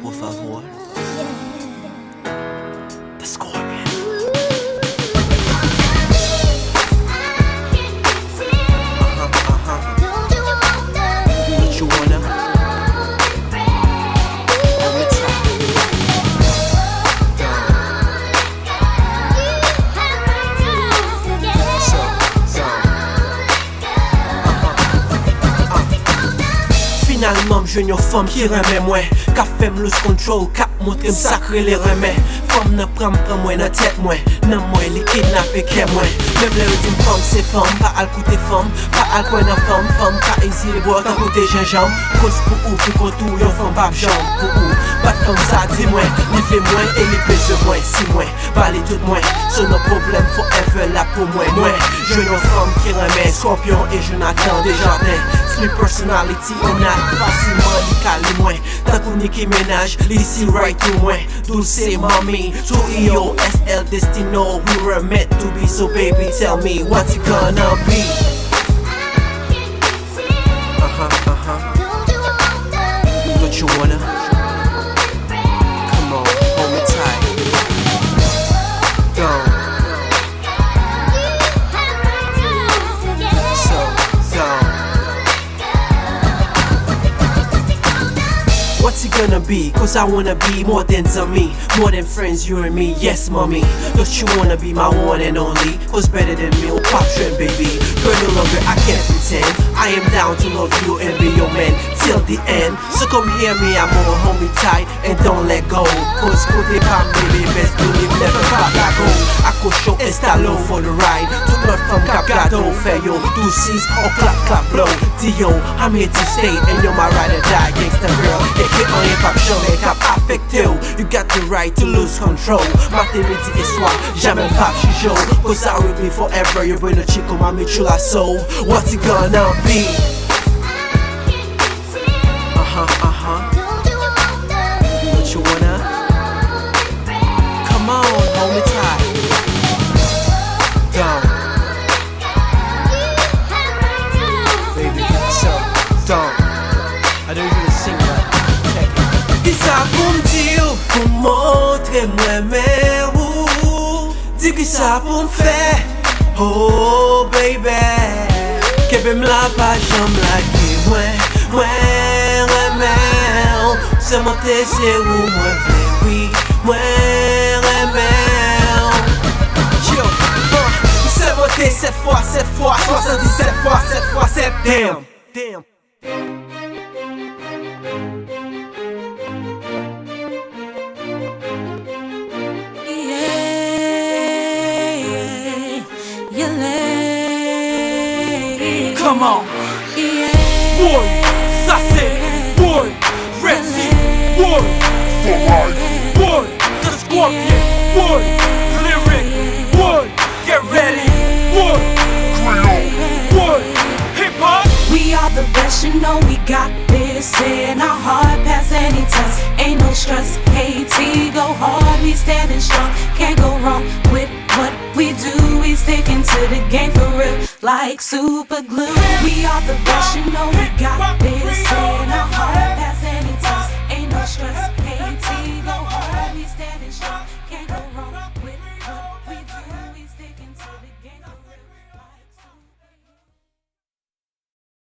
por favor. The Scorpion. Don't you wanna? Hold me tight. Finalement, j'jwen yon femme qui remet mwen, ka fem lose control, ka montre m sacré les remè. Femme nan pran mwen nan tête mwen, nan mwen li kidnappé ke mwen. Même le di m femme c'est femme, pa al koute femme, pa al kwen nan femme, femme ka easy le bois kan kote gingembre. Cause pou ou, pou kontou, yon femme bab jambe, pou ou. Bat comme ça, dis mwen, li fe mwen, et li pese mwen, si mwen, bali tout mwen. So no problem, forever la pou mwen, mwen. J'wen yon femme qui remet, Scorpion et Jonathan Desjardins. Split personality, on a facilement li kali mwen. Takou Nicki Minaj, li si right to mwen. Dulce Mami, 2EOSL Destino, we were meant to be. So baby, tell me, what's it gonna be? Don't you wanna? Come on, hold me tight. Go. What's it gonna be? Cause I wanna be more than me, more than friends, you and me, yes mommy. Don't you wanna be my one and only? Cause better than me, oh pop trend baby. Girl, no longer I can't pretend, I am down to love you and be your man till the end. So come hear me, I'm gonna hold me tight and don't let go. Cause côté pam baby, best believe never pop la go. Ako show instalo for the ride. Tout notre femme cap gado, fait yo, 2-6, or clap clap blow. Dio, I'm here to stay and you're my ride or die gangsta girl. Get on your pop show, make up affecté. You got the right to lose control. Matin, midi et soir, jamais pop chicho. Cause I will be forever, you're bring a chico, mami chula soul. What's it gonna be? Don't you wanna? Come on, hold me tight. Down. Baby, so, down. I don't even sing that. Dis ça pour m'dire, pour montrer moi-même ou dis que ça pour m'faire, oh baby. Kebe m'la pas jambe la qui moi remèl. C'est monter c'est où moi vle, oui, moi remèl. Yo, c'est monter cette fois, 77 fois, c'est damn. Come on, boy, ça c'est boy, Rexy, boy, boy, the Scorpion, boy, lyric, boy, get ready, boy, boy, hip hop. We are the best, you know we got this in our heart, pass any test, ain't no stress. KT go hard, we standing strong, can't go wrong with what we do. We sticking to the game for real, like super glue. We are the best, you know we got this in our heart, pass any test, ain't no stress.